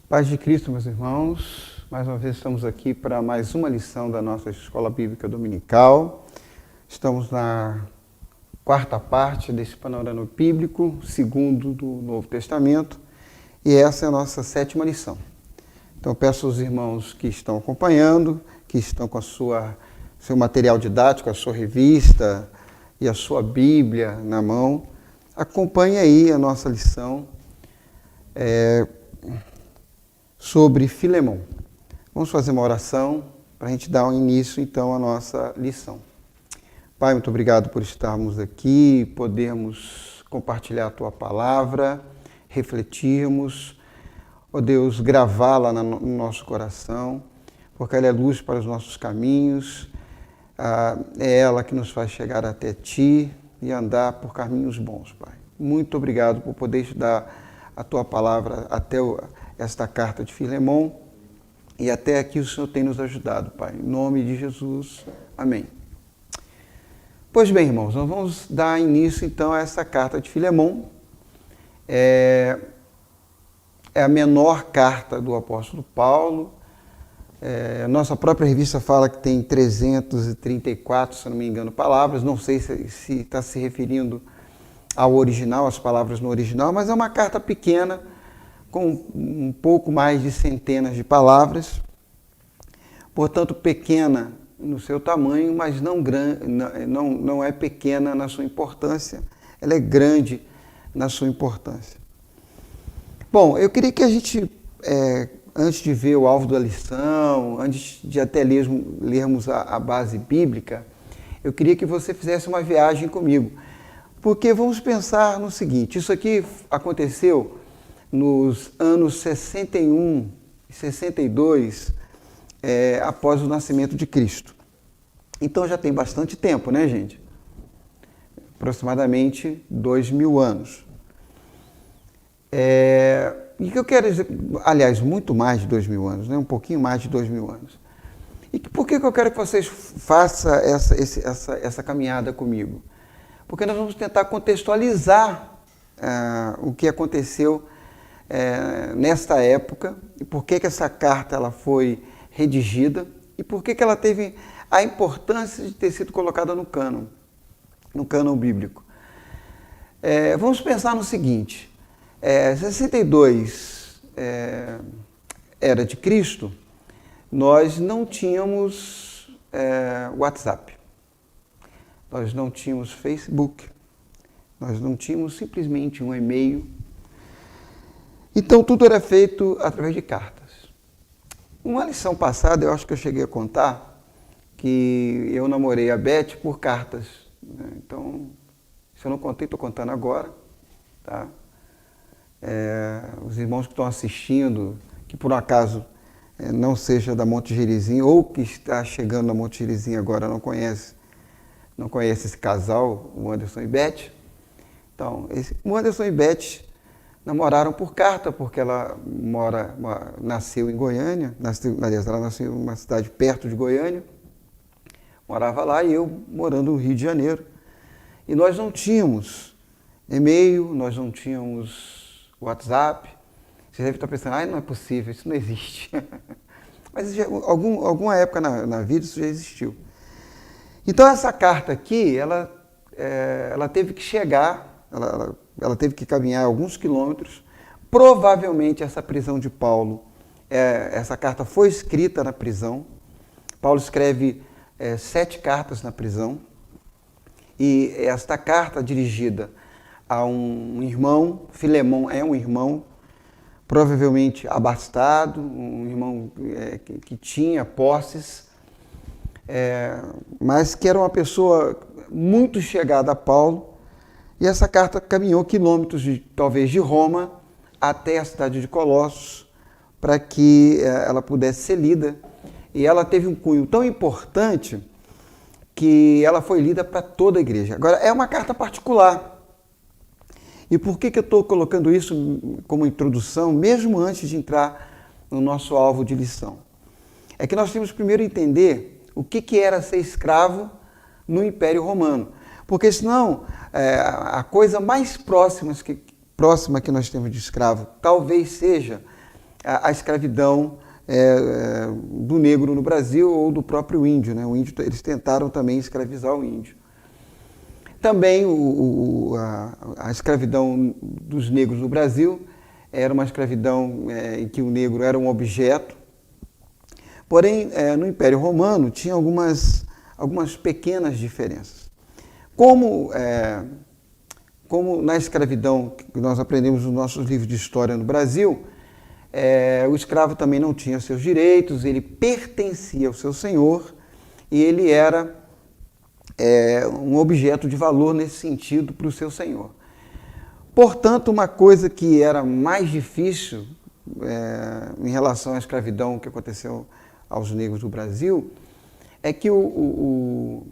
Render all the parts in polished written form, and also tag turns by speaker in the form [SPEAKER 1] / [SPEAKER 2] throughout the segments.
[SPEAKER 1] Paz de Cristo, meus irmãos. Mais uma vez estamos aqui para mais uma lição da nossa Escola Bíblica Dominical. Estamos na quarta parte desse panorama bíblico, segundo do Novo Testamento, e essa é a nossa sétima lição. Então peço aos irmãos que estão acompanhando, que estão com seu material didático, a sua revista e a sua Bíblia na mão, acompanhe aí a nossa lição sobre Filemão. Vamos fazer uma oração para a gente dar um início, então, à nossa lição. Pai, muito obrigado por estarmos aqui, podermos compartilhar a Tua palavra, refletirmos, ó Deus, gravá-la no nosso coração, porque ela é luz para os nossos caminhos, é ela que nos faz chegar até Ti e andar por caminhos bons, Pai. Muito obrigado por poder estudar a Tua palavra até esta carta de Filemão, e até aqui o Senhor tem nos ajudado, Pai. Em nome de Jesus, amém. Pois bem, irmãos, nós vamos dar início, então, a essa carta de Filemão. É a menor carta do apóstolo Paulo. Nossa própria revista fala que tem 334, se não me engano, palavras. Não sei se está se referindo ao original, às palavras no original, mas é uma carta pequena, com um pouco mais de centenas de palavras, portanto pequena no seu tamanho, mas não é pequena na sua importância, ela é grande na sua importância. Bom, eu queria que a gente, antes de ver o alvo da lição, antes de até lermos a base bíblica, eu queria que você fizesse uma viagem comigo, porque vamos pensar no seguinte: isso aqui aconteceu nos anos 61 e 62, após o nascimento de Cristo. Então já tem bastante tempo, né, gente? Aproximadamente 2000 anos. E que eu quero dizer, aliás, muito mais de 2000 anos, né? Um pouquinho mais de 2000 anos. E por que eu quero que vocês façam essa caminhada comigo? Porque nós vamos tentar contextualizar o que aconteceu nesta época, e por que essa carta ela foi redigida, e por que ela teve a importância de ter sido colocada no cânon bíblico. Vamos pensar no seguinte: 62 era de Cristo, nós não tínhamos WhatsApp, nós não tínhamos Facebook, nós não tínhamos simplesmente um e-mail. Então, tudo era feito através de cartas. Uma lição passada, eu acho que eu cheguei a contar que eu namorei a Beth por cartas, né? Então, se eu não contei, estou contando agora. Tá? Os irmãos que estão assistindo, que por um acaso não seja da Monte Gerizim, ou que está chegando na Monte Gerizim agora, não conhece esse casal, o Anderson e Beth. Então, o Anderson e Beth namoraram por carta, porque ela nasceu em Goiânia, ela nasceu em uma cidade perto de Goiânia, morava lá, e eu morando no Rio de Janeiro. E nós não tínhamos e-mail, nós não tínhamos WhatsApp. Você deve estar pensando, não é possível, isso não existe. Mas alguma época na vida isso já existiu. Então essa carta aqui, ela teve que chegar, ela teve que caminhar alguns quilômetros. Provavelmente essa prisão de Paulo, essa carta foi escrita na prisão. Paulo escreve 7 cartas na prisão. E esta carta dirigida a um irmão, Filemão é um irmão, provavelmente abastado, um irmão que tinha posses, mas que era uma pessoa muito chegada a Paulo. E essa carta caminhou quilômetros, talvez de Roma, até a cidade de Colossos, para que ela pudesse ser lida. E ela teve um cunho tão importante que ela foi lida para toda a igreja. Agora, é uma carta particular. E por que eu estou colocando isso como introdução, mesmo antes de entrar no nosso alvo de lição? É que nós temos primeiro entender o que era ser escravo no Império Romano. Porque senão, a coisa mais próxima que nós temos de escravo talvez seja a escravidão do negro no Brasil ou do próprio índio, né? O índio, eles tentaram também escravizar o índio. Também a escravidão dos negros no Brasil era uma escravidão em que o negro era um objeto. Porém, no Império Romano tinha algumas pequenas diferenças. Como na escravidão que nós aprendemos nos nossos livros de história no Brasil, o escravo também não tinha seus direitos, ele pertencia ao seu senhor e ele era um objeto de valor nesse sentido para o seu senhor. Portanto, uma coisa que era mais difícil em relação à escravidão que aconteceu aos negros do Brasil é que o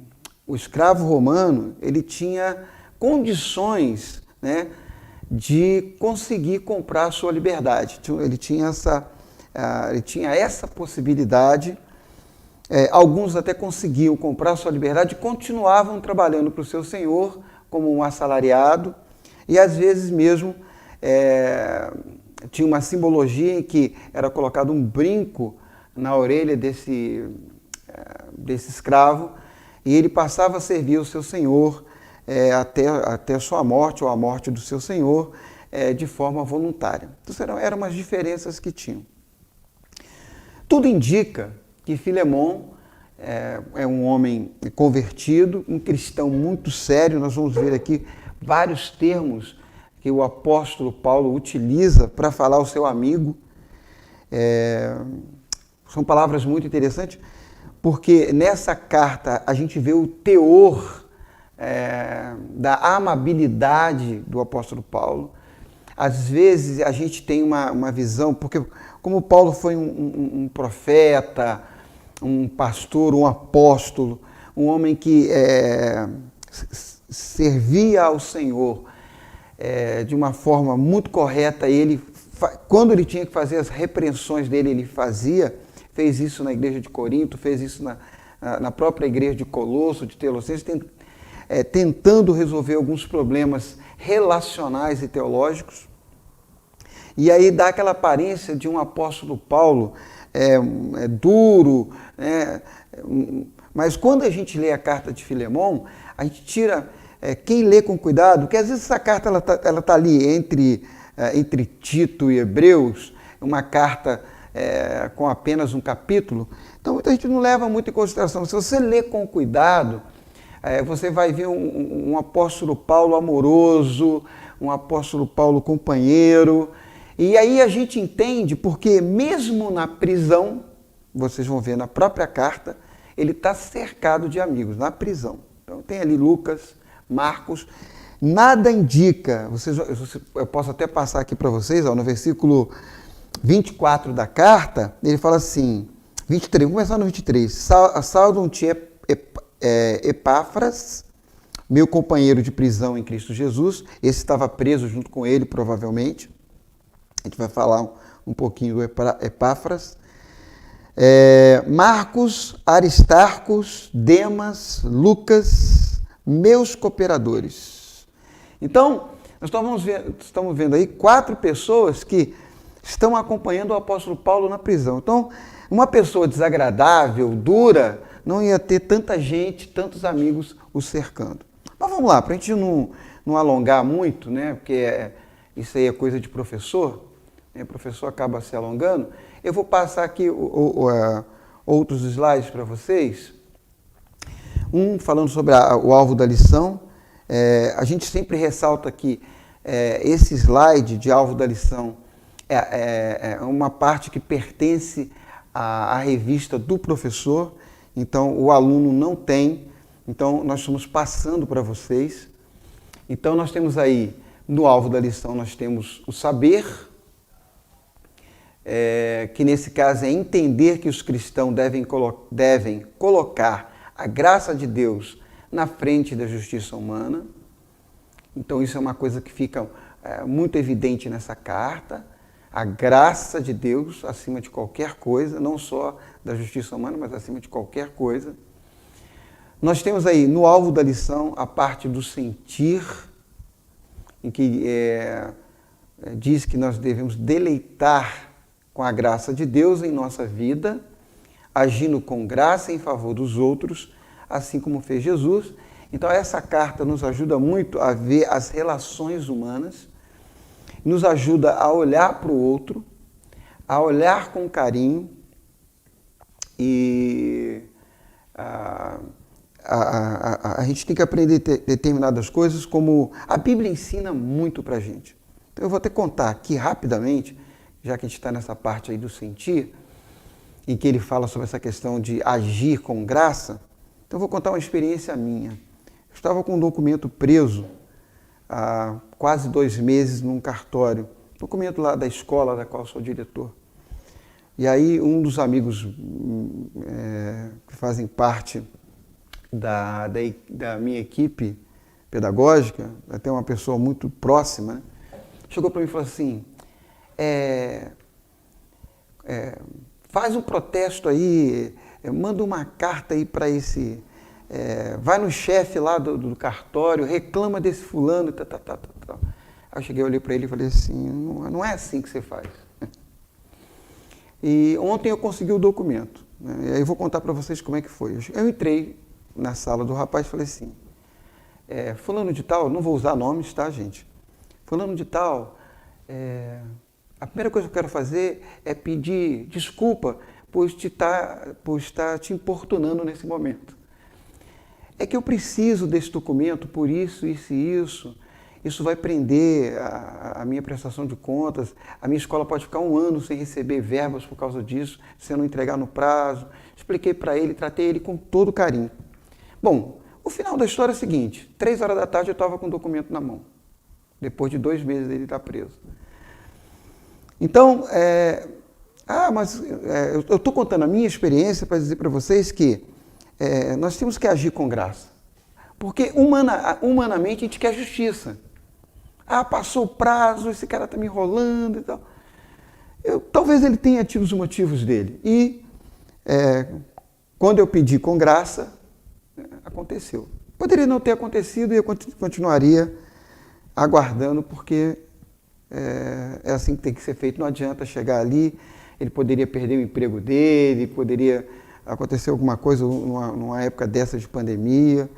[SPEAKER 1] escravo romano ele tinha condições, né, de conseguir comprar a sua liberdade. Ele tinha essa possibilidade. Alguns até conseguiam comprar a sua liberdade e continuavam trabalhando para o seu senhor como um assalariado e às vezes mesmo tinha uma simbologia em que era colocado um brinco na orelha desse escravo e ele passava a servir o seu senhor até a sua morte ou a morte do seu senhor de forma voluntária. Então eram umas diferenças que tinham. Tudo indica que Filemon é um homem convertido, um cristão muito sério. Nós vamos ver aqui vários termos que o apóstolo Paulo utiliza para falar ao seu amigo. São palavras muito interessantes, porque nessa carta a gente vê o teor da amabilidade do apóstolo Paulo. Às vezes a gente tem uma visão, porque como Paulo foi um profeta, um pastor, um apóstolo, um homem que servia ao Senhor de uma forma muito correta, e ele, quando ele tinha que fazer as repreensões dele, ele fez isso na igreja de Corinto, fez isso na própria igreja de Colosso, de Tessalonicenses, tentando resolver alguns problemas relacionais e teológicos. E aí dá aquela aparência de um apóstolo Paulo duro, mas quando a gente lê a carta de Filemon, a gente tira, quem lê com cuidado, porque às vezes essa carta ela tá ali entre Tito e Hebreus, uma carta com apenas um capítulo, então muita gente não leva muito em consideração. Se você lê com cuidado, você vai ver um apóstolo Paulo amoroso, um apóstolo Paulo companheiro, e aí a gente entende porque mesmo na prisão, vocês vão ver na própria carta, ele está cercado de amigos, na prisão. Então tem ali Lucas, Marcos, nada indica, eu posso até passar aqui para vocês, no versículo 24 da carta, ele fala assim, 23, vamos começar no 23, saudam-te Epáfras, meu companheiro de prisão em Cristo Jesus, esse estava preso junto com ele, provavelmente, a gente vai falar um pouquinho do Epáfras, Marcos, Aristarcos, Demas, Lucas, meus cooperadores. Então, nós estamos vendo aí 4 pessoas que estão acompanhando o apóstolo Paulo na prisão. Então, uma pessoa desagradável, dura, não ia ter tanta gente, tantos amigos o cercando. Mas vamos lá, para a gente não alongar muito, né? Porque isso aí é coisa de professor, né? O professor acaba se alongando. Eu vou passar aqui outros slides para vocês. Falando sobre o alvo da lição. A gente sempre ressalta que esse slide de alvo da lição é uma parte que pertence à revista do professor, então o aluno não tem, então nós estamos passando para vocês. Então nós temos aí, no alvo da lição, nós temos o saber, que nesse caso é entender que os cristãos devem colocar a graça de Deus na frente da justiça humana. Então isso é uma coisa que fica muito evidente nessa carta, a graça de Deus acima de qualquer coisa, não só da justiça humana, mas acima de qualquer coisa. Nós temos aí no alvo da lição a parte do sentir, em que diz que nós devemos deleitar com a graça de Deus em nossa vida, agindo com graça em favor dos outros, assim como fez Jesus. Então essa carta nos ajuda muito a ver as relações humanas, nos ajuda a olhar para o outro, a olhar com carinho e a gente tem que aprender determinadas coisas, como a Bíblia ensina muito para a gente. Então eu vou até contar aqui rapidamente, já que a gente está nessa parte aí do sentir, em que ele fala sobre essa questão de agir com graça. Então eu vou contar uma experiência minha. Eu estava com um documento preso há quase 2 meses num cartório, documento lá da escola da qual sou diretor. E aí um dos amigos que fazem parte da minha equipe pedagógica, até uma pessoa muito próxima, né, chegou para mim e falou assim, faz um protesto aí, manda uma carta aí para esse... vai no chefe lá do cartório, reclama desse fulano, Aí eu cheguei, olhei para ele e falei assim, não é assim que você faz. E ontem eu consegui o documento, né? E aí eu vou contar para vocês como é que foi. Eu entrei na sala do rapaz e falei assim, fulano de tal, não vou usar nomes, tá, gente? Fulano de tal, a primeira coisa que eu quero fazer é pedir desculpa por estar te importunando nesse momento. É que eu preciso desse documento por isso, isso e isso. Isso vai prender a minha prestação de contas. A minha escola pode ficar 1 ano sem receber verbas por causa disso, se eu não entregar no prazo. Expliquei para ele, tratei ele com todo carinho. Bom, o final da história é o seguinte, 3 horas da tarde eu estava com o documento na mão, depois de 2 meses ele estar preso. Então, eu estou contando a minha experiência para dizer para vocês que nós temos que agir com graça. Porque humanamente a gente quer justiça. Passou o prazo, esse cara está me enrolando e tal. Talvez ele tenha tido os motivos dele. E quando eu pedi com graça, aconteceu. Poderia não ter acontecido e eu continuaria aguardando, porque é assim que tem que ser feito. Não adianta chegar ali, ele poderia perder o emprego dele, poderia acontecer alguma coisa numa época dessa de pandemia.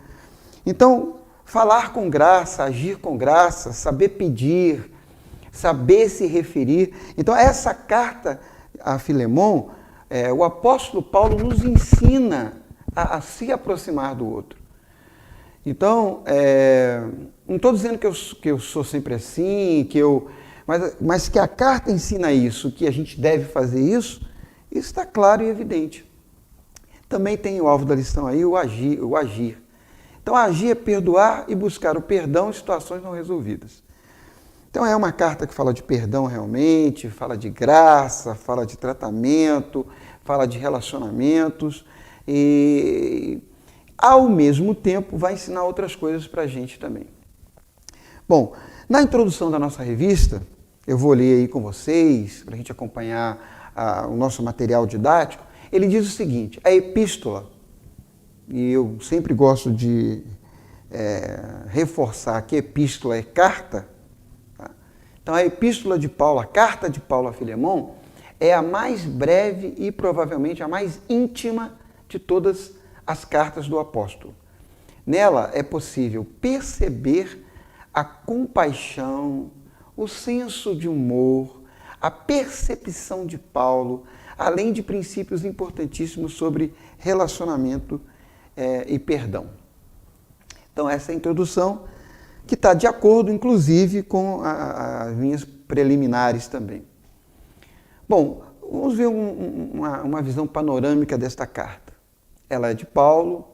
[SPEAKER 1] Então, falar com graça, agir com graça, saber pedir, saber se referir. Então, essa carta a Filemon, o apóstolo Paulo nos ensina a se aproximar do outro. Então, não estou dizendo que eu sou sempre assim, mas que a carta ensina isso, que a gente deve fazer isso está claro e evidente. Também tem o alvo da lição aí, o agir. Então, agir é perdoar e buscar o perdão em situações não resolvidas. Então, é uma carta que fala de perdão realmente, fala de graça, fala de tratamento, fala de relacionamentos e, ao mesmo tempo, vai ensinar outras coisas para a gente também. Bom, na introdução da nossa revista, eu vou ler aí com vocês, para a gente acompanhar o nosso material didático, ele diz o seguinte, a epístola, e eu sempre gosto de reforçar que epístola é carta, tá? Então a epístola de Paulo, a carta de Paulo a Filemon, é a mais breve e provavelmente a mais íntima de todas as cartas do apóstolo. Nela é possível perceber a compaixão, o senso de humor, a percepção de Paulo, além de princípios importantíssimos sobre relacionamento e perdão. Então, essa é a introdução, que está de acordo, inclusive, com as minhas preliminares também. Bom, vamos ver uma visão panorâmica desta carta. Ela é de Paulo,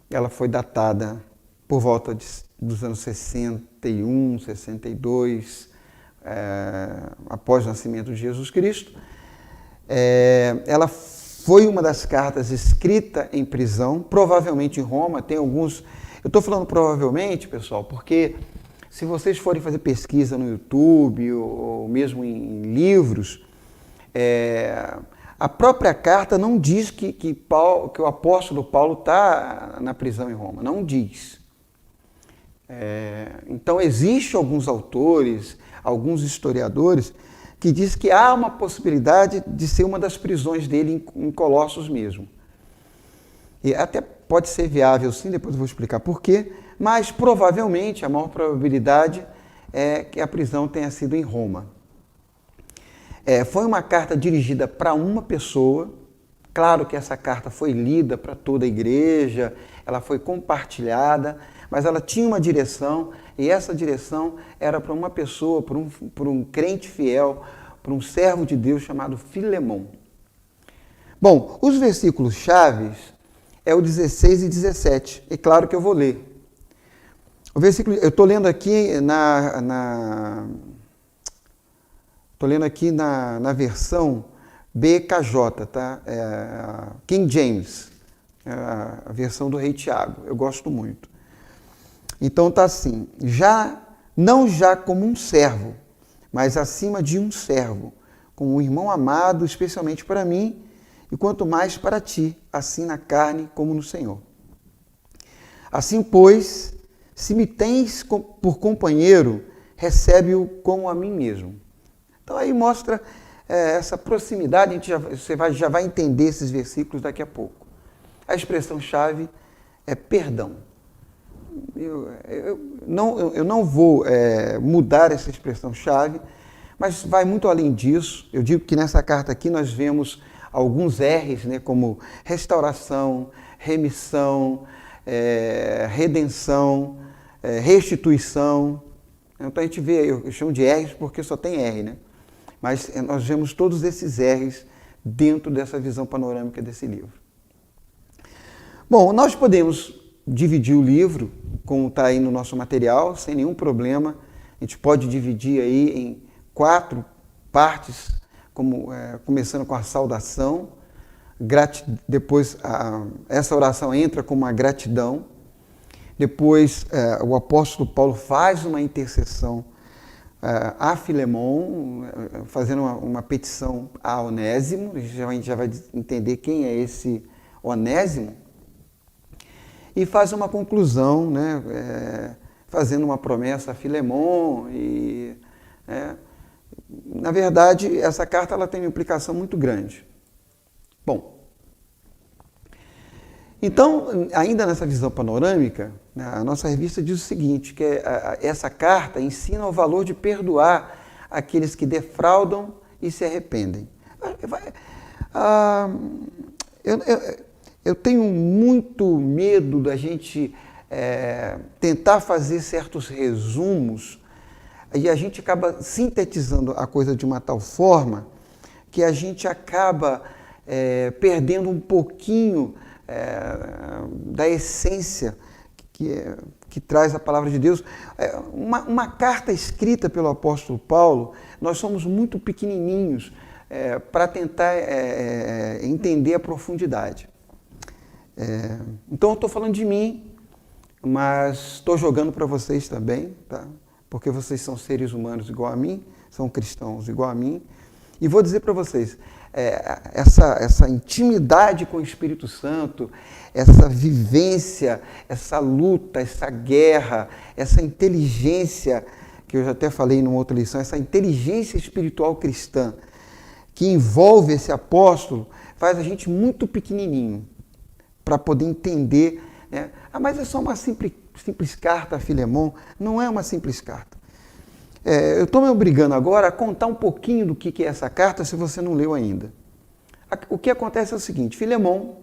[SPEAKER 1] ela foi datada por volta dos anos 61, 62, após o nascimento de Jesus Cristo. Ela foi uma das cartas escrita em prisão, provavelmente em Roma. Tem alguns... Eu estou falando provavelmente, pessoal, porque se vocês forem fazer pesquisa no YouTube ou mesmo em livros, a própria carta não diz que o apóstolo Paulo está na prisão em Roma, não diz. Então, existem alguns autores, alguns historiadores, que diz que há uma possibilidade de ser uma das prisões dele em Colossos mesmo. E até pode ser viável sim, depois eu vou explicar por quê, mas provavelmente a maior probabilidade é que a prisão tenha sido em Roma. Foi uma carta dirigida para uma pessoa. Claro que essa carta foi lida para toda a igreja, ela foi compartilhada, mas ela tinha uma direção, e essa direção era para uma pessoa, para um crente fiel, para um servo de Deus chamado Filemon. Bom, os versículos chaves é o 16 e 17, é claro que eu vou ler. O versículo, eu estou lendo aqui na versão BKJ, tá? King James, a versão do Rei Tiago, eu gosto muito. Então tá assim, não já como um servo, mas acima de um servo, como um irmão amado, especialmente para mim, e quanto mais para ti, assim na carne como no Senhor. Assim, pois, se me tens por companheiro, recebe-o como a mim mesmo. Então aí mostra essa proximidade, você já vai entender esses versículos daqui a pouco. A expressão-chave é perdão. Eu não vou mudar essa expressão-chave, mas vai muito além disso. Eu digo que nessa carta aqui nós vemos alguns R's, né, como restauração, remissão, redenção, restituição. Então a gente vê, eu chamo de R's porque só tem R, né? Mas nós vemos todos esses R's dentro dessa visão panorâmica desse livro. Bom, nós podemos dividir o livro, como está aí no nosso material, sem nenhum problema. A gente pode dividir aí em 4 partes, começando com a saudação. Depois, essa oração entra com uma gratidão. Depois, o apóstolo Paulo faz uma intercessão a Filemon, fazendo uma petição a Onésimo. A gente já vai entender quem é esse Onésimo. E faz uma conclusão, né, fazendo uma promessa a Filemon. Na verdade, essa carta ela tem uma implicação muito grande. Bom, então, ainda nessa visão panorâmica, a nossa revista diz o seguinte, que essa carta ensina o valor de perdoar aqueles que defraudam e se arrependem. Eu tenho muito medo da gente tentar fazer certos resumos e a gente acaba sintetizando a coisa de uma tal forma que a gente acaba perdendo um pouquinho da essência que traz a palavra de Deus. Uma carta escrita pelo apóstolo Paulo, nós somos muito pequenininhos para tentar entender a profundidade. Então eu estou falando de mim, mas estou jogando para vocês também, tá? Porque vocês são seres humanos igual a mim, são cristãos igual a mim, e vou dizer para vocês, essa intimidade com o Espírito Santo, essa vivência, essa luta, essa guerra, essa inteligência, que eu já até falei numa outra lição, essa inteligência espiritual cristã que envolve esse apóstolo, faz a gente muito pequenininho para poder entender, né? Mas é só uma simples carta a Filemon. Não é uma simples carta. Eu estou me obrigando agora a contar um pouquinho do que é essa carta, se você não leu ainda. O que acontece é o seguinte, Filemon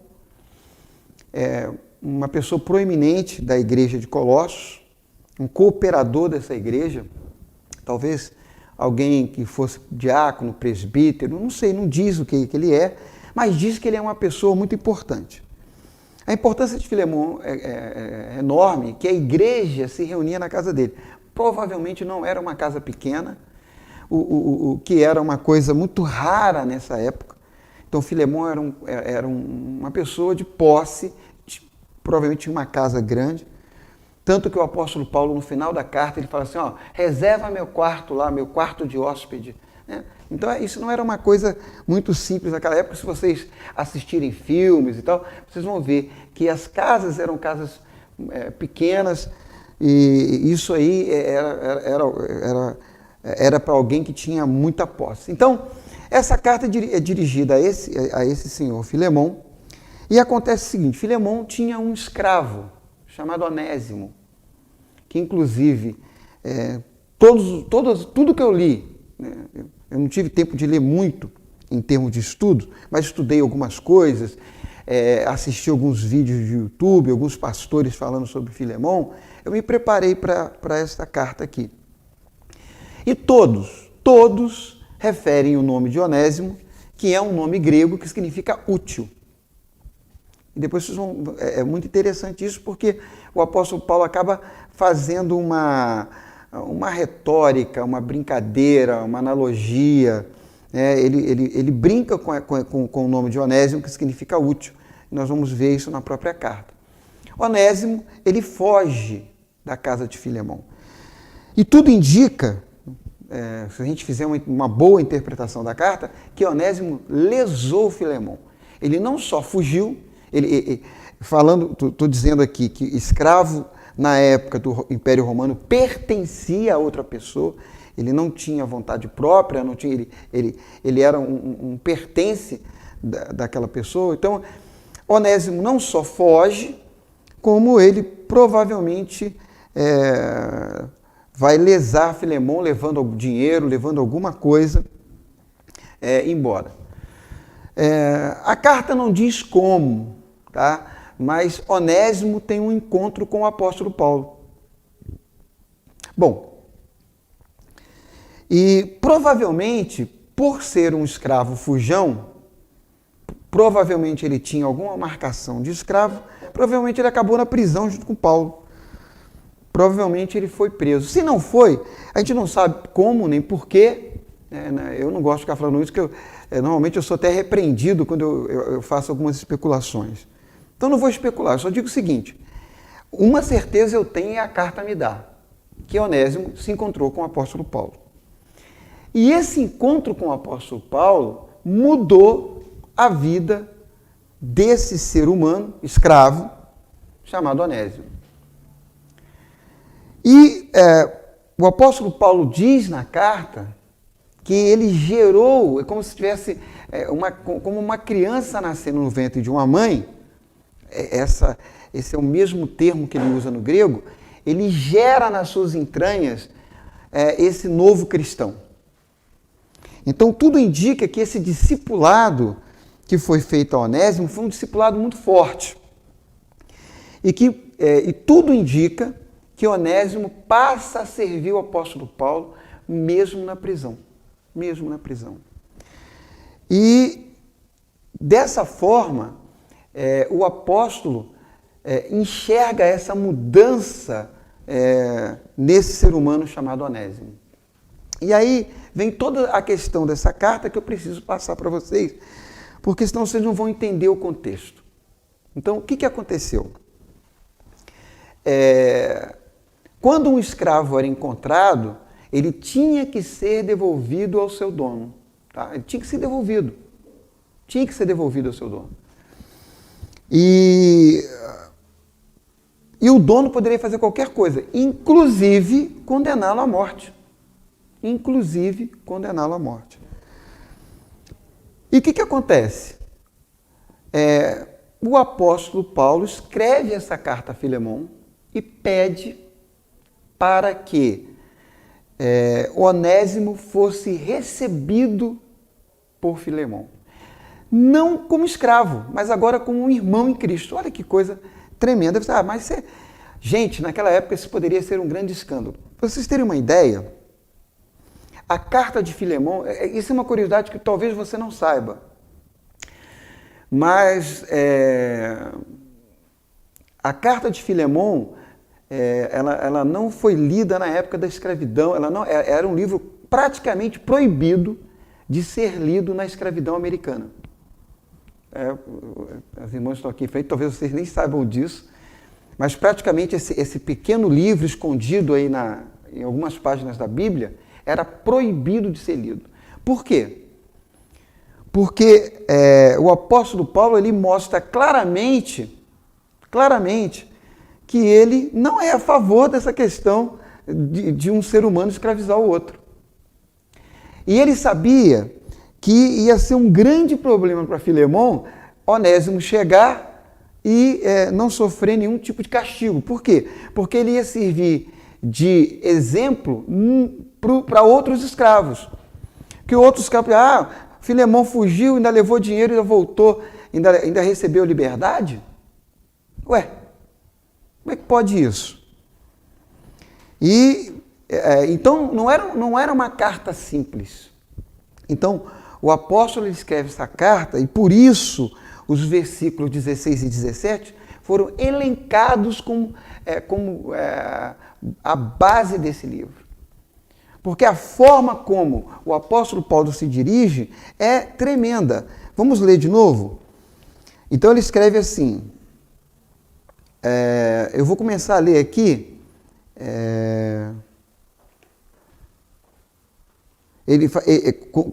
[SPEAKER 1] é uma pessoa proeminente da igreja de Colossos, um cooperador dessa igreja, talvez alguém que fosse diácono, presbítero, não sei, não diz o que ele é, mas diz que ele é uma pessoa muito importante. A importância de Filemon é enorme, que a igreja se reunia na casa dele. Provavelmente não era uma casa pequena, o que era uma coisa muito rara nessa época. Então Filemon era uma pessoa de posse, provavelmente tinha uma casa grande. Tanto que o apóstolo Paulo, no final da carta, ele fala assim, reserva meu quarto lá, meu quarto de hóspede. Então isso não era uma coisa muito simples naquela época. Se vocês assistirem filmes e tal, vocês vão ver que as casas eram casas pequenas, e isso aí era para alguém que tinha muita posse. Então, essa carta é dirigida a esse senhor Filemão, e acontece o seguinte: Filemão tinha um escravo chamado Onésimo, que inclusive tudo que eu li, né, eu não tive tempo de ler muito em termos de estudo, mas estudei algumas coisas, assisti alguns vídeos de YouTube, alguns pastores falando sobre Filemão, eu me preparei para esta carta aqui. E todos referem o nome de Onésimo, que é um nome grego que significa útil. E depois vocês vão, é muito interessante isso, porque o apóstolo Paulo acaba fazendo uma retórica, uma brincadeira, uma analogia. Ele brinca com o nome de Onésimo, que significa útil. E nós vamos ver isso na própria carta. Onésimo, ele foge da casa de Filemão. E tudo indica, se a gente fizer uma boa interpretação da carta, que Onésimo lesou Filemão. Ele não só fugiu, estou dizendo aqui que escravo na época do Império Romano pertencia a outra pessoa, ele não tinha vontade própria, ele era um pertence daquela pessoa. Então, Onésimo não só foge, como ele provavelmente vai lesar Filemão, levando dinheiro, levando alguma coisa embora. A carta não diz como, tá? Mas Onésimo tem um encontro com o apóstolo Paulo. Bom, e provavelmente, por ser um escravo fujão, provavelmente ele tinha alguma marcação de escravo, provavelmente ele acabou na prisão junto com Paulo. Provavelmente ele foi preso. Se não foi, a gente não sabe como nem porquê. Eu não gosto de ficar falando isso, porque normalmente eu sou até repreendido quando eu faço algumas especulações. Então não vou especular, eu só digo o seguinte: uma certeza eu tenho e a carta me dá, que Onésimo se encontrou com o apóstolo Paulo. E esse encontro com o apóstolo Paulo mudou a vida desse ser humano, escravo, chamado Onésimo. E o apóstolo Paulo diz na carta que ele gerou, é como se tivesse como uma criança nascendo no ventre de uma mãe. Esse é o mesmo termo que ele usa no grego. Ele gera nas suas entranhas esse novo cristão. Então, tudo indica que esse discipulado que foi feito a Onésimo foi um discipulado muito forte. E tudo indica que Onésimo passa a servir o apóstolo Paulo mesmo na prisão. Mesmo na prisão. E, dessa forma, o apóstolo enxerga essa mudança nesse ser humano chamado Onésimo. E aí vem toda a questão dessa carta que eu preciso passar para vocês, porque senão vocês não vão entender o contexto. Então, o que aconteceu? Quando um escravo era encontrado, ele tinha que ser devolvido ao seu dono. Tá? Ele tinha que ser devolvido. Tinha que ser devolvido ao seu dono. E o dono poderia fazer qualquer coisa, inclusive condená-lo à morte. Inclusive condená-lo à morte. E o que acontece? O apóstolo Paulo escreve essa carta a Filemão e pede para que Onésimo fosse recebido por Filemão. Não como escravo, mas agora como um irmão em Cristo. Olha que coisa tremenda. Gente, naquela época isso poderia ser um grande escândalo. Para vocês terem uma ideia, a carta de Filemão, isso é uma curiosidade que talvez você não saiba, mas a carta de Filemão, ela não foi lida na época da escravidão, era um livro praticamente proibido de ser lido na escravidão americana. As irmãs estão aqui em frente, talvez vocês nem saibam disso, mas praticamente esse pequeno livro escondido aí em algumas páginas da Bíblia era proibido de ser lido. Por quê? Porque o apóstolo Paulo ele mostra claramente que ele não é a favor dessa questão de um ser humano escravizar o outro. E ele sabia que ia ser um grande problema para Filemão Onésimo chegar e não sofrer nenhum tipo de castigo. Por quê? Porque ele ia servir de exemplo para outros escravos. Que outros escravos, Filemão fugiu, ainda levou dinheiro, ainda voltou, ainda recebeu liberdade? Ué, como é que pode isso? E então não era uma carta simples. Então o apóstolo escreve essa carta e por isso os versículos 16 e 17 foram elencados como a base desse livro. Porque a forma como o apóstolo Paulo se dirige é tremenda. Vamos ler de novo? Então ele escreve assim, eu vou começar a ler aqui,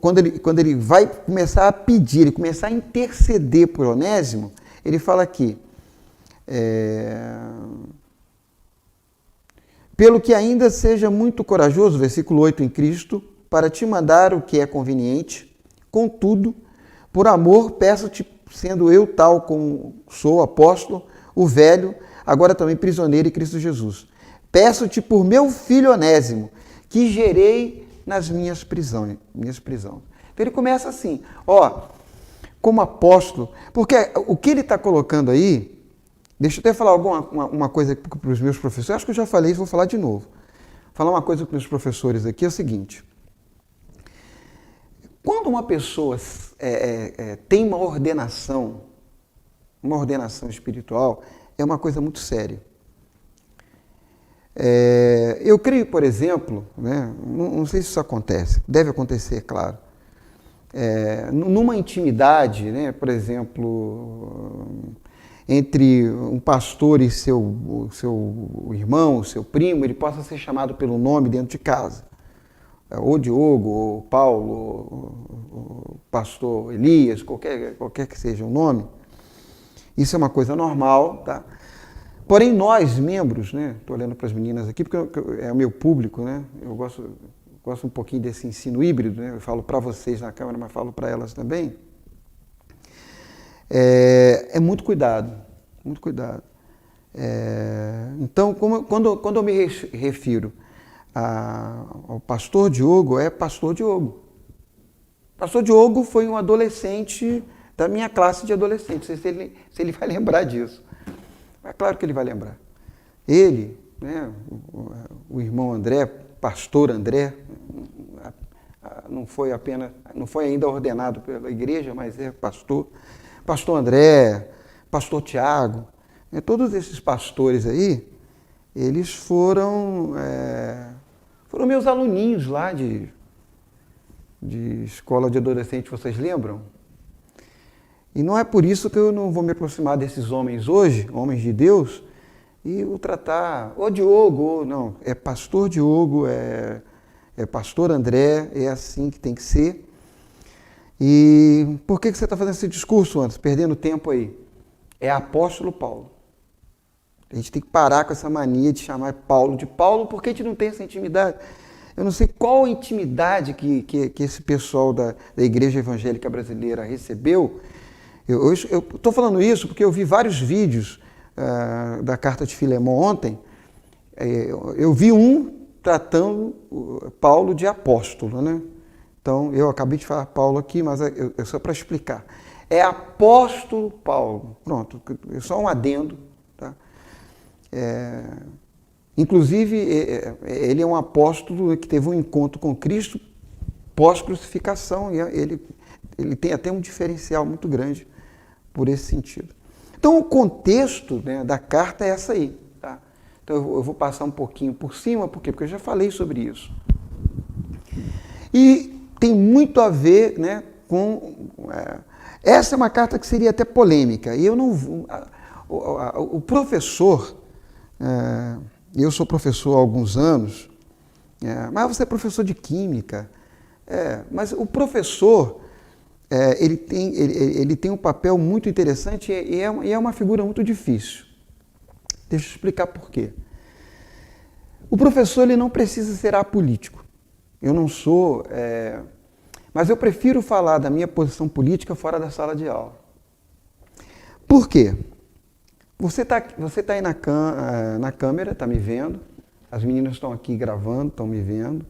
[SPEAKER 1] quando ele vai começar a pedir, ele começar a interceder por Onésimo, ele fala aqui, pelo que ainda seja muito corajoso, versículo 8, em Cristo, para te mandar o que é conveniente, contudo, por amor, peço-te, sendo eu tal como sou, apóstolo, o velho, agora também prisioneiro em Cristo Jesus. Peço-te por meu filho Onésimo, que gerei nas minhas prisões. Então ele começa assim, como apóstolo, porque o que ele está colocando aí, deixa eu até falar uma coisa para os meus professores, acho que eu já falei isso, vou falar de novo. Falar uma coisa para os meus professores aqui é o seguinte, quando uma pessoa tem uma ordenação espiritual, é uma coisa muito séria. Eu creio, por exemplo, não sei se isso acontece, deve acontecer, claro, numa intimidade, por exemplo, entre um pastor e seu irmão, seu primo, ele possa ser chamado pelo nome dentro de casa. Ou Diogo, ou Paulo, ou pastor Elias, qualquer que seja o nome. Isso é uma coisa normal, tá? Porém, nós, membros, estou olhando para as meninas aqui, porque é o meu público, eu gosto um pouquinho desse ensino híbrido, eu falo para vocês na câmera, mas falo para elas também. É muito cuidado, muito cuidado. Então, quando eu me refiro ao pastor Diogo, é pastor Diogo. Pastor Diogo foi um adolescente da minha classe de adolescentes, não sei se ele vai lembrar disso. É claro que ele vai lembrar. Ele, o irmão André, pastor André, não foi ainda ordenado pela igreja, mas é pastor. Pastor André, pastor Tiago, todos esses pastores aí, eles foram meus aluninhos lá de escola de adolescente, vocês lembram? E não é por isso que eu não vou me aproximar desses homens hoje, homens de Deus, e o tratar, Diogo, não, é pastor Diogo, é pastor André, é assim que tem que ser. E por que você está fazendo esse discurso, antes, perdendo tempo aí? É apóstolo Paulo. A gente tem que parar com essa mania de chamar Paulo de Paulo, porque a gente não tem essa intimidade. Eu não sei qual intimidade que esse pessoal da Igreja Evangélica Brasileira recebeu. Eu estou falando isso porque eu vi vários vídeos da carta de Filemão ontem. Eu vi um tratando Paulo de apóstolo, Então, eu acabei de falar Paulo aqui, mas é só para explicar. É apóstolo Paulo. Pronto, é só um adendo. Tá? Inclusive, ele é um apóstolo que teve um encontro com Cristo pós-crucificação, e ele tem até um diferencial muito grande por esse sentido. Então, o contexto da carta é essa aí. Tá? Então, eu vou passar um pouquinho por cima, por quê? Porque eu já falei sobre isso. E tem muito a ver com... essa é uma carta que seria até polêmica. E eu não vou... O professor... eu sou professor há alguns anos, mas você é professor de química. Mas o professor... ele tem um papel muito interessante e é uma figura muito difícil. Deixa eu explicar por quê. O professor ele não precisa ser apolítico. Eu não sou Mas eu prefiro falar da minha posição política fora da sala de aula. Por quê? Você tá aí na câmera, está me vendo. As meninas estão aqui gravando, estão me vendo.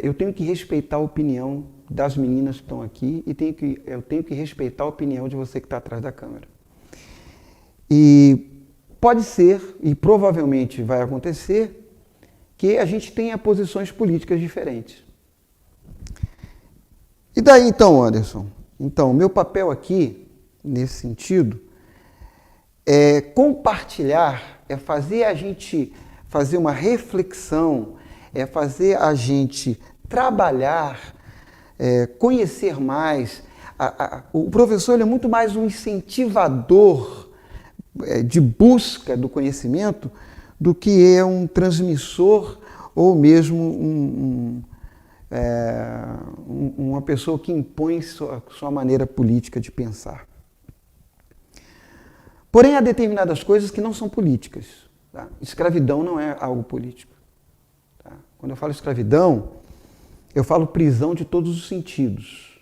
[SPEAKER 1] Eu tenho que respeitar a opinião das meninas que estão aqui e eu tenho que respeitar a opinião de você que está atrás da câmera. E pode ser, e provavelmente vai acontecer, que a gente tenha posições políticas diferentes. E daí então, Anderson? Então, meu papel aqui, nesse sentido, é compartilhar, é fazer a gente fazer uma reflexão, é fazer a gente trabalhar, conhecer mais. O professor ele é muito mais um incentivador de busca do conhecimento do que é um transmissor ou mesmo uma pessoa que impõe sua maneira política de pensar. Porém, há determinadas coisas que não são políticas. Tá? Escravidão não é algo político. Tá? Quando eu falo escravidão, eu falo prisão de todos os sentidos.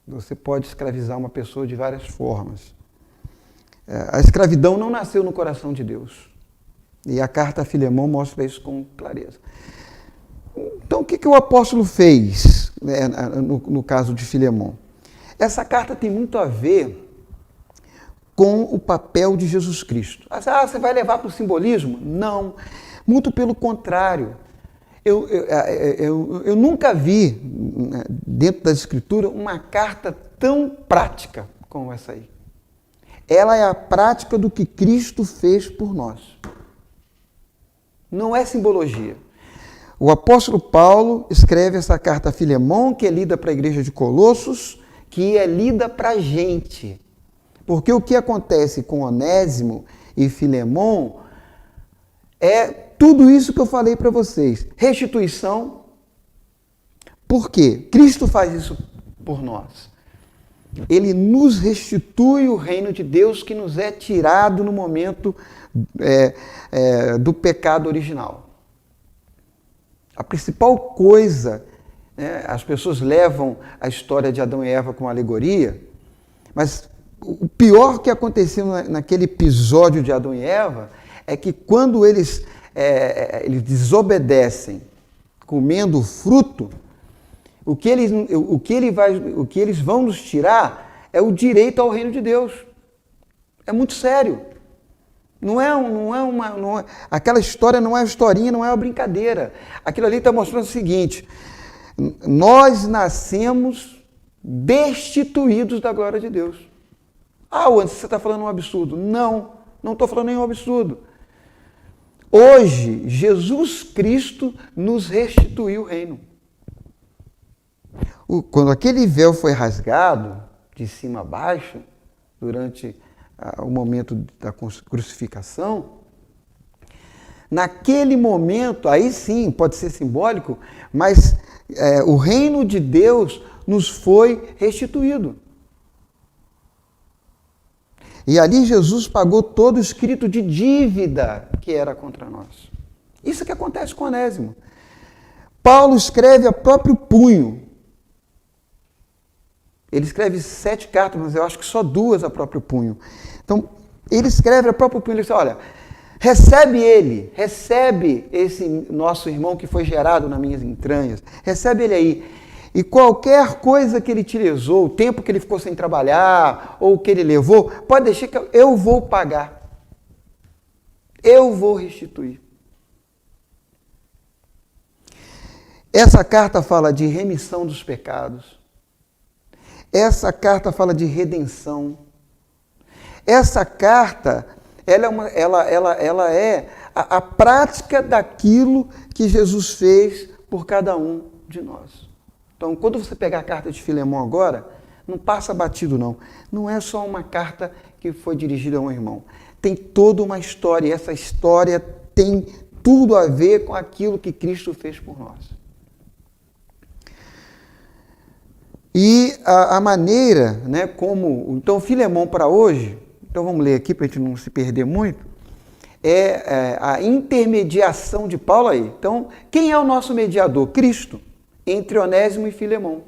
[SPEAKER 1] Você pode escravizar uma pessoa de várias formas. A escravidão não nasceu no coração de Deus. E a carta a Filemão mostra isso com clareza. Então, o que o apóstolo fez, no caso de Filemão? Essa carta tem muito a ver com o papel de Jesus Cristo. Você vai levar para o simbolismo? Não. Muito pelo contrário. Eu nunca vi, dentro da Escritura, uma carta tão prática como essa aí. Ela é a prática do que Cristo fez por nós. Não é simbologia. O apóstolo Paulo escreve essa carta a Filemão, que é lida para a igreja de Colossos, que é lida para a gente. Porque o que acontece com Onésimo e Filemão é tudo isso que eu falei para vocês. Restituição. Por quê? Cristo faz isso por nós. Ele nos restitui o reino de Deus que nos é tirado no momento do pecado original. A principal coisa, as pessoas levam a história de Adão e Eva como alegoria, mas o pior que aconteceu naquele episódio de Adão e Eva é que quando eles desobedecem comendo o fruto, o que eles vão nos tirar é o direito ao reino de Deus. É muito sério. Aquela história não é uma historinha, não é uma brincadeira. Aquilo ali está mostrando o seguinte: nós nascemos destituídos da glória de Deus. Anderson, você está falando um absurdo. Não estou falando nenhum absurdo. Hoje, Jesus Cristo nos restituiu o reino. Quando aquele véu foi rasgado, de cima a baixo, durante o momento da crucificação, naquele momento, aí sim, pode ser simbólico, mas o reino de Deus nos foi restituído. E ali Jesus pagou todo o escrito de dívida que era contra nós. Isso que acontece com Onésimo. Paulo escreve a próprio punho. Ele escreve 7 cartas, mas eu acho que só 2 a próprio punho. Então, ele escreve a próprio punho. Ele diz, olha, recebe esse nosso irmão que foi gerado nas minhas entranhas. Recebe ele aí. E qualquer coisa que ele te lesou, o tempo que ele ficou sem trabalhar, ou o que ele levou, pode deixar que eu vou pagar. Eu vou restituir. Essa carta fala de remissão dos pecados. Essa carta fala de redenção. Essa carta, ela é a prática daquilo que Jesus fez por cada um de nós. Então, quando você pegar a carta de Filemão agora, não passa batido, não. Não é só uma carta que foi dirigida a um irmão. Tem toda uma história, e essa história tem tudo a ver com aquilo que Cristo fez por nós. E a maneira, como... Então, Filemão para hoje, então vamos ler aqui para a gente não se perder muito, é a intermediação de Paulo aí. Então, quem é o nosso mediador? Cristo. entre Onésimo e Filemão.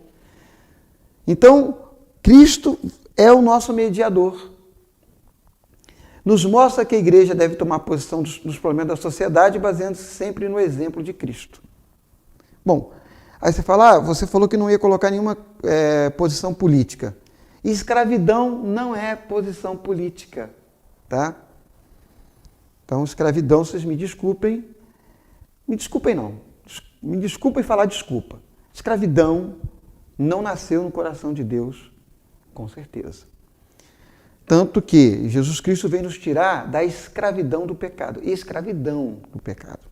[SPEAKER 1] Então, Cristo é o nosso mediador. Nos mostra que a igreja deve tomar posição dos problemas da sociedade, baseando-se sempre no exemplo de Cristo. Bom, aí você fala, você falou que não ia colocar nenhuma posição política. Escravidão não é posição política, tá? Então, escravidão, vocês me desculpem não, me desculpem falar desculpa. Escravidão não nasceu no coração de Deus, com certeza. Tanto que Jesus Cristo veio nos tirar da escravidão do pecado. Escravidão do pecado.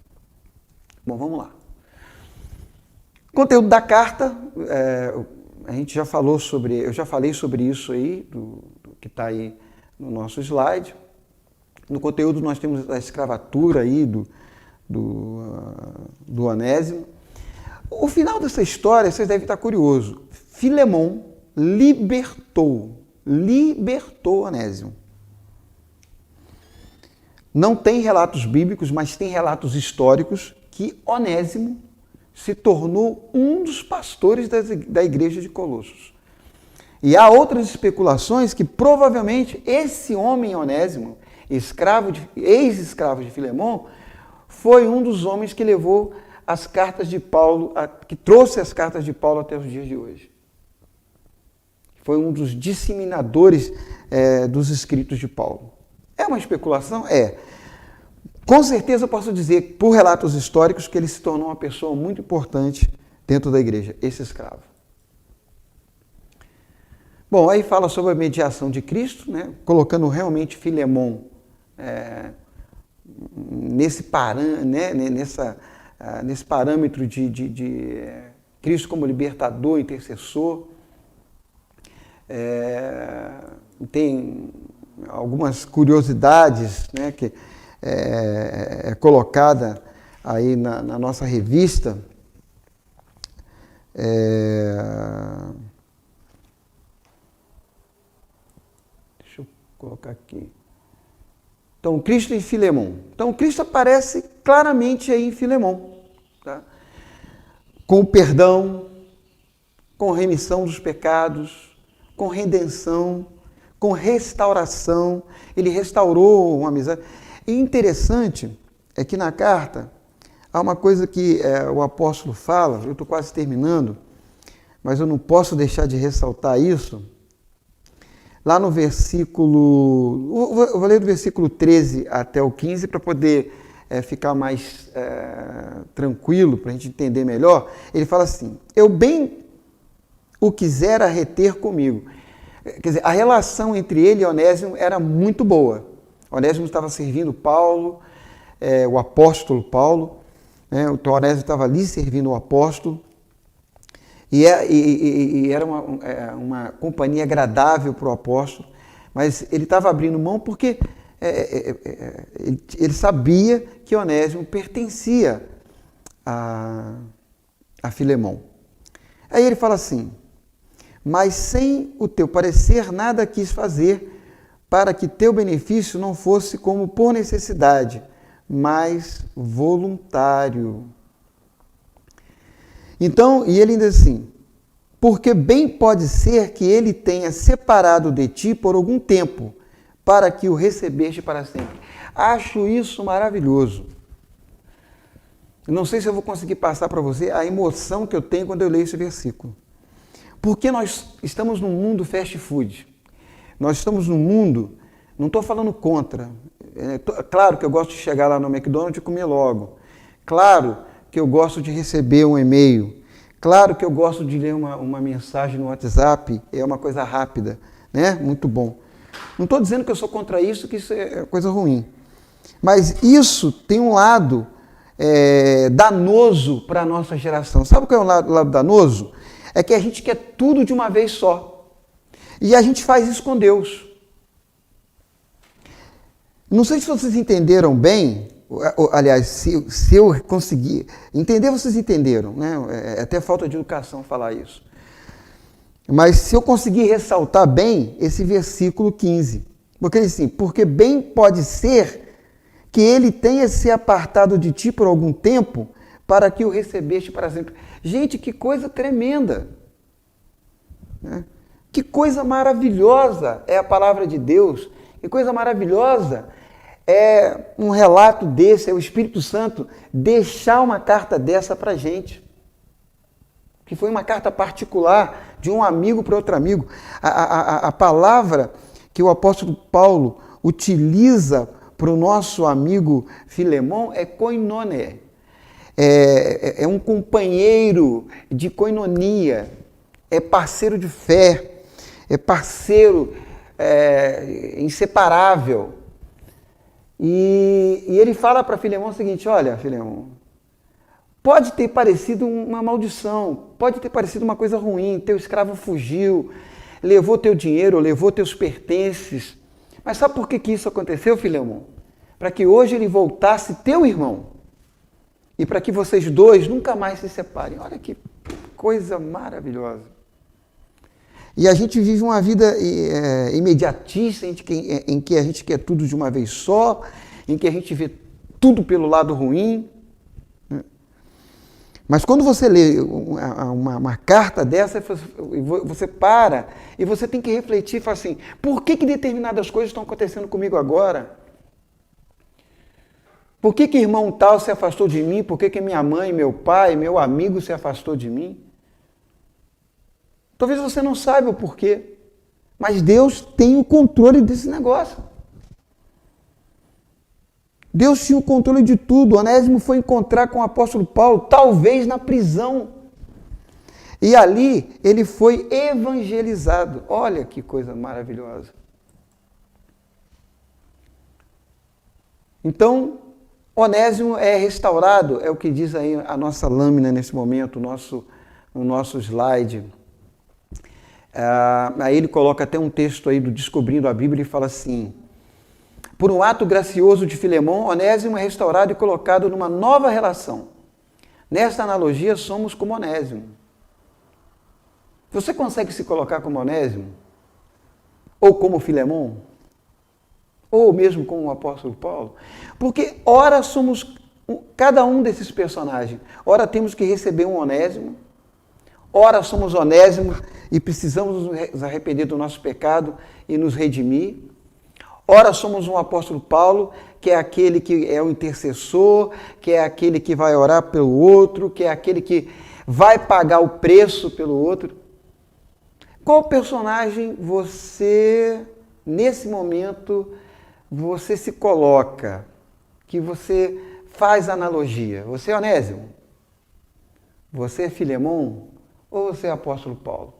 [SPEAKER 1] Bom, vamos lá. Conteúdo da carta, a gente já falou sobre, eu já falei sobre isso aí, do que está aí no nosso slide. No conteúdo nós temos a escravatura aí do Onésimo. O final dessa história, vocês devem estar curiosos. Filemão libertou Onésimo. Não tem relatos bíblicos, mas tem relatos históricos que Onésimo se tornou um dos pastores da igreja de Colossos. E há outras especulações que provavelmente esse homem Onésimo, ex-escravo de Filemão, foi um dos homens que levou as cartas de Paulo, que trouxe as cartas de Paulo até os dias de hoje. Foi um dos disseminadores dos escritos de Paulo. É uma especulação? É. Com certeza eu posso dizer, por relatos históricos, que ele se tornou uma pessoa muito importante dentro da igreja, esse escravo. Bom, aí fala sobre a mediação de Cristo, né, colocando realmente Filemão nesse parâmetro de Cristo como libertador, intercessor. Tem algumas curiosidades, né, que é colocada aí na nossa revista. Deixa eu colocar aqui. Então, Cristo em Filemão. Então, Cristo aparece claramente aí em Filemão, tá? Com perdão, com remissão dos pecados, com redenção, com restauração. Ele restaurou uma amizade. E interessante é que na carta há uma coisa que o apóstolo fala, eu estou quase terminando, mas eu não posso deixar de ressaltar isso. Lá no versículo, eu vou ler do versículo 13 até o 15 para poder ficar mais tranquilo, para a gente entender melhor. Ele fala assim, eu bem o quisera reter comigo. Quer dizer, a relação entre ele e Onésimo era muito boa. Onésimo estava servindo Paulo, o apóstolo Paulo, né? O Onésimo estava ali servindo o apóstolo, e era uma companhia agradável para o apóstolo, mas ele estava abrindo mão porque ele sabia que Onésimo pertencia a Filemão. Aí ele fala assim, mas sem o teu parecer nada quis fazer, para que teu benefício não fosse como por necessidade, mas voluntário. Então, e ele ainda assim, porque bem pode ser que ele tenha separado de ti por algum tempo, para que o recebeste para sempre. Acho isso maravilhoso. Não sei se eu vou conseguir passar para você a emoção que eu tenho quando eu leio esse versículo. Porque nós estamos num mundo fast food. Nós estamos num mundo, não estou falando contra, claro que eu gosto de chegar lá no McDonald's e comer logo, claro que eu gosto de receber um e-mail, claro que eu gosto de ler uma mensagem no WhatsApp, é uma coisa rápida, né? Muito bom. Não estou dizendo que eu sou contra isso, que isso é coisa ruim, mas isso tem um lado danoso para a nossa geração. Sabe o que é o lado danoso? É que a gente quer tudo de uma vez só. E a gente faz isso com Deus. Não sei se vocês entenderam bem, aliás, se eu conseguir entender, vocês entenderam, né? É até falta de educação falar isso. Mas se eu conseguir ressaltar bem esse versículo 15, porque ele diz assim, porque bem pode ser que ele tenha se apartado de ti por algum tempo, para que o recebeste para sempre. Gente, que coisa tremenda! Né? Que coisa maravilhosa é a palavra de Deus. Que coisa maravilhosa é um relato desse, é o Espírito Santo deixar uma carta dessa para a gente. Que foi uma carta particular de um amigo para outro amigo. A palavra que o apóstolo Paulo utiliza para o nosso amigo Filemon é koinoné. É um companheiro de koinonia, é parceiro de fé, é parceiro inseparável. E ele fala para Filemon o seguinte: olha, Filemon, pode ter parecido uma maldição, pode ter parecido uma coisa ruim, teu escravo fugiu, levou teu dinheiro, levou teus pertences. Mas sabe por que isso aconteceu, Filemon? Para que hoje ele voltasse teu irmão. E para que vocês dois nunca mais se separem. Olha que coisa maravilhosa. E a gente vive uma vida imediatista, em que a gente quer tudo de uma vez só, em que a gente vê tudo pelo lado ruim. Mas quando você lê uma carta dessa, você para e você tem que refletir e falar assim: por que determinadas coisas estão acontecendo comigo agora? Por que irmão tal se afastou de mim? Por que minha mãe, meu pai, meu amigo se afastou de mim? Talvez você não saiba o porquê, mas Deus tem o controle desse negócio. Deus tinha o controle de tudo. Onésimo foi encontrar com o apóstolo Paulo, talvez na prisão. E ali ele foi evangelizado. Olha que coisa maravilhosa. Então, Onésimo é restaurado, é o que diz aí a nossa lâmina nesse momento, o nosso slide. Aí ele coloca até um texto aí do Descobrindo a Bíblia e fala assim: por um ato gracioso de Filemon, Onésimo é restaurado e colocado numa nova relação. Nesta analogia, somos como Onésimo. Você consegue se colocar como Onésimo? Ou como Filemon? Ou mesmo como o apóstolo Paulo? Porque ora somos cada um desses personagens. Ora temos que receber um Onésimo, ora somos Onésimo e precisamos nos arrepender do nosso pecado e nos redimir. Ora somos um apóstolo Paulo, que é aquele que é o intercessor, que é aquele que vai orar pelo outro, que é aquele que vai pagar o preço pelo outro. Qual personagem você, nesse momento, você se coloca, que você faz analogia? Você é Onésimo? Você é Filemon? Ou você é apóstolo Paulo?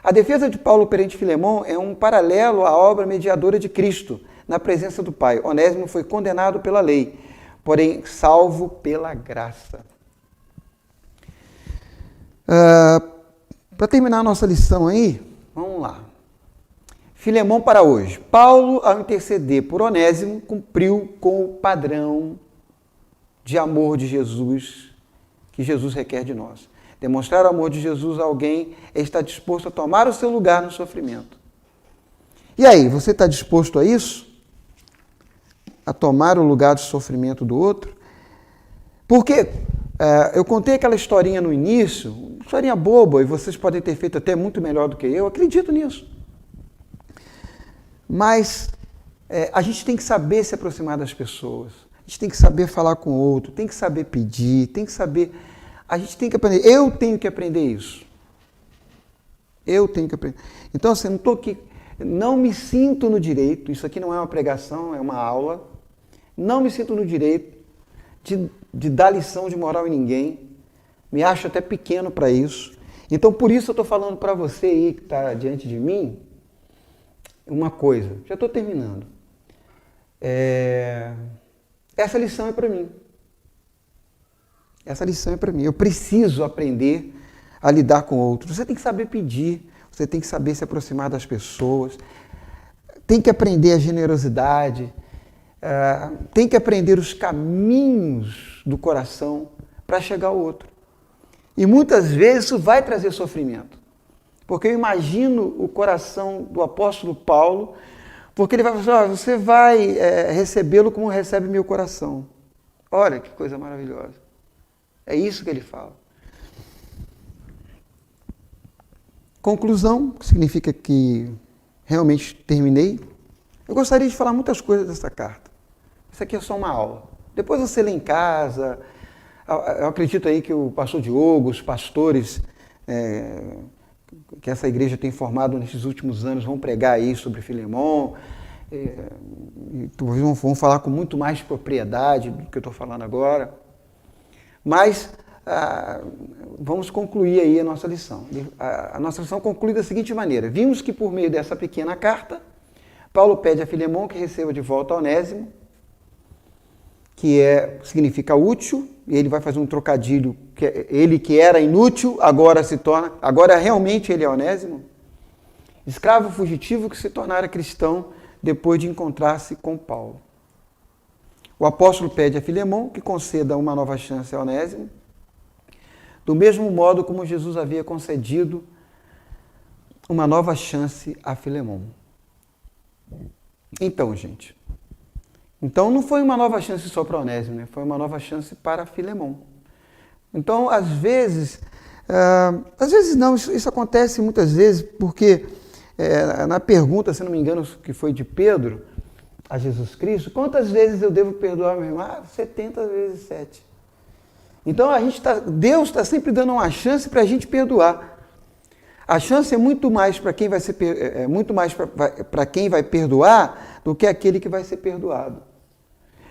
[SPEAKER 1] A defesa de Paulo perante Filemon é um paralelo à obra mediadora de Cristo na presença do Pai. Onésimo foi condenado pela lei, porém salvo pela graça. Para terminar a nossa lição aí, vamos lá. Filemon para hoje. Paulo, ao interceder por Onésimo, cumpriu com o padrão de amor de Jesus, que Jesus requer de nós. Demonstrar o amor de Jesus a alguém é estar disposto a tomar o seu lugar no sofrimento. E aí, você está disposto a isso? A tomar o lugar do sofrimento do outro? Porque eu contei aquela historinha no início, historinha boba, e vocês podem ter feito até muito melhor do que eu acredito nisso. Mas a gente tem que saber se aproximar das pessoas, a gente tem que saber falar com o outro, tem que saber pedir, tem que saber... A gente tem que aprender, eu tenho que aprender isso. Eu tenho que aprender. Então, assim, não estou aqui, não me sinto no direito, isso aqui não é uma pregação, é uma aula, não me sinto no direito de dar lição de moral em ninguém, me acho até pequeno para isso. Então, por isso eu estou falando para você aí que está diante de mim, uma coisa, já estou terminando. Essa lição é para mim. Essa lição é para mim. Eu preciso aprender a lidar com outros. Você tem que saber pedir, você tem que saber se aproximar das pessoas, tem que aprender a generosidade, tem que aprender os caminhos do coração para chegar ao outro. E muitas vezes isso vai trazer sofrimento. Porque eu imagino o coração do apóstolo Paulo, porque ele vai falar assim: você vai recebê-lo como recebe meu coração. Olha que coisa maravilhosa. É isso que ele fala. Conclusão, que significa que realmente terminei. Eu gostaria de falar muitas coisas dessa carta. Isso aqui é só uma aula. Depois você lê em casa. Eu acredito aí que o pastor Diogo, os pastores que essa igreja tem formado nesses últimos anos vão pregar aí sobre Filemon. Vão falar com muito mais propriedade do que eu estou falando agora. Mas vamos concluir aí a nossa lição. A nossa lição conclui da seguinte maneira. Vimos que por meio dessa pequena carta, Paulo pede a Filemon que receba de volta Onésimo, que significa útil, e ele vai fazer um trocadilho, ele que era inútil, agora realmente ele é Onésimo, escravo fugitivo que se tornara cristão depois de encontrar-se com Paulo. O apóstolo pede a Filemon que conceda uma nova chance a Onésimo, do mesmo modo como Jesus havia concedido uma nova chance a Filemon. Então, gente, não foi uma nova chance só para Onésimo, né? Foi uma nova chance para Filemon. Então, às vezes não, isso acontece muitas vezes, porque na pergunta, se não me engano, que foi de Pedro a Jesus Cristo, quantas vezes eu devo perdoar meu irmão? 70 vezes 7. Então, Deus está sempre dando uma chance para a gente perdoar. A chance é muito mais para quem para quem vai perdoar do que aquele que vai ser perdoado.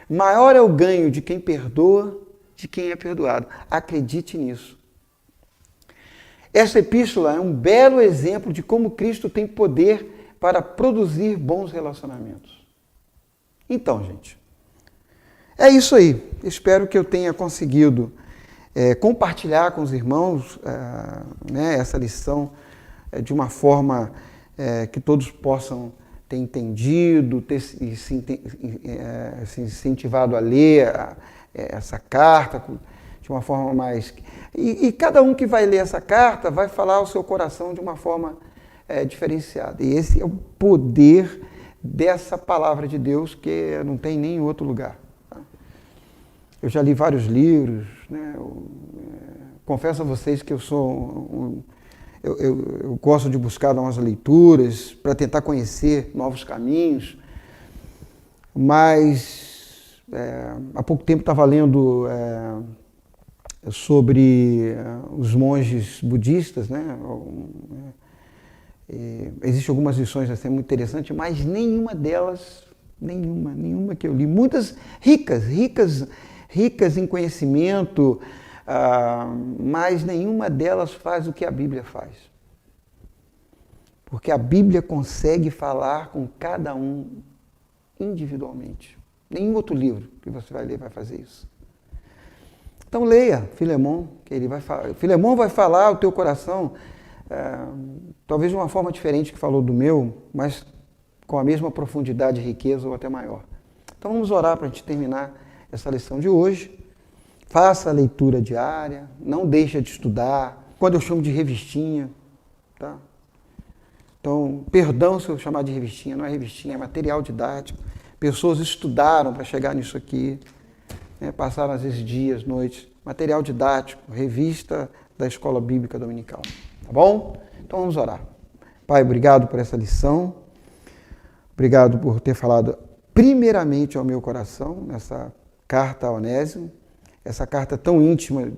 [SPEAKER 1] Maior é o ganho de quem perdoa, de quem é perdoado. Acredite nisso. Essa epístola é um belo exemplo de como Cristo tem poder para produzir bons relacionamentos. Então, gente, é isso aí. Espero que eu tenha conseguido compartilhar com os irmãos essa lição de uma forma que todos possam ter entendido, ter se incentivado a ler essa carta de uma forma mais... E cada um que vai ler essa carta vai falar ao seu coração de uma forma diferenciada. E esse é o poder dessa palavra de Deus que não tem nem em outro lugar. Tá? Eu já li vários livros, né? Confesso a vocês que eu sou eu gosto de buscar novas leituras para tentar conhecer novos caminhos, mas há pouco tempo estava lendo sobre os monges budistas, né? Existem algumas lições assim, muito interessantes, mas nenhuma delas, nenhuma que eu li, muitas ricas em conhecimento, mas nenhuma delas faz o que a Bíblia faz. Porque a Bíblia consegue falar com cada um individualmente. Nenhum outro livro que você vai ler vai fazer isso. Então leia Filemon, que ele vai falar. Filemon vai falar ao teu coração, talvez de uma forma diferente que falou do meu, mas com a mesma profundidade e riqueza ou até maior. Então vamos orar para a gente terminar essa lição de hoje. Faça a leitura diária, não deixe de estudar. Quando eu chamo de revistinha, tá? Então, perdão se eu chamar de revistinha, não é revistinha, é material didático. Pessoas estudaram para chegar nisso aqui, né? Passaram às vezes dias, noites. Material didático, revista da Escola Bíblica Dominical. Tá bom? Então vamos orar. Pai, obrigado por essa lição. Obrigado por ter falado primeiramente ao meu coração, nessa carta a Onésimo. Essa carta tão íntima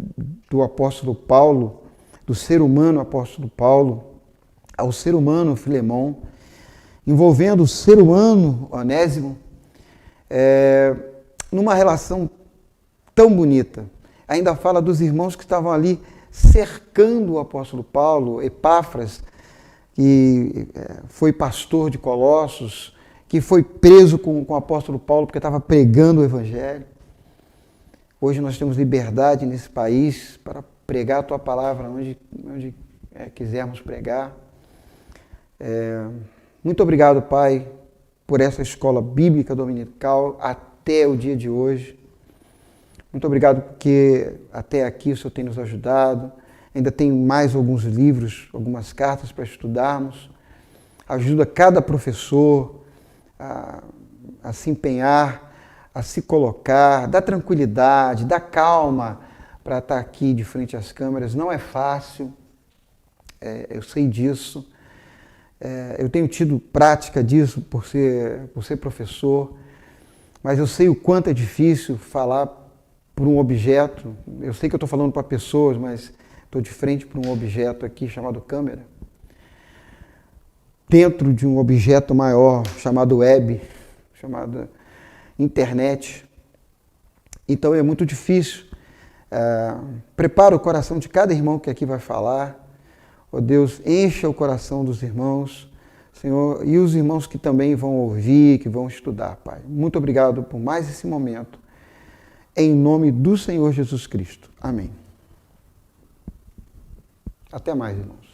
[SPEAKER 1] do apóstolo Paulo, do ser humano apóstolo Paulo, ao ser humano Filemon, envolvendo o ser humano Onésimo, numa relação tão bonita. Ainda fala dos irmãos que estavam ali cercando o apóstolo Paulo, Epáfras, que foi pastor de Colossos, que foi preso com o apóstolo Paulo porque estava pregando o evangelho. Hoje nós temos liberdade nesse país para pregar a Tua palavra onde quisermos pregar. Muito obrigado, Pai, por essa escola bíblica dominical até o dia de hoje. Muito obrigado porque até aqui o Senhor tem nos ajudado. Ainda tem mais alguns livros, algumas cartas para estudarmos. Ajuda cada professor a se empenhar, a se colocar, dá tranquilidade, dá calma para estar aqui de frente às câmeras. Não é fácil, eu sei disso. Eu tenho tido prática disso por ser professor, mas eu sei o quanto é difícil falar por um objeto. Eu sei que eu estou falando para pessoas, mas estou de frente para um objeto aqui chamado câmera, dentro de um objeto maior chamado web, chamado internet. Então é muito difícil. Prepara o coração de cada irmão que aqui vai falar. Ó Deus, encha o coração dos irmãos, Senhor, e os irmãos que também vão ouvir, que vão estudar, Pai. Muito obrigado por mais esse momento. Em nome do Senhor Jesus Cristo. Amém. Até mais, irmãos.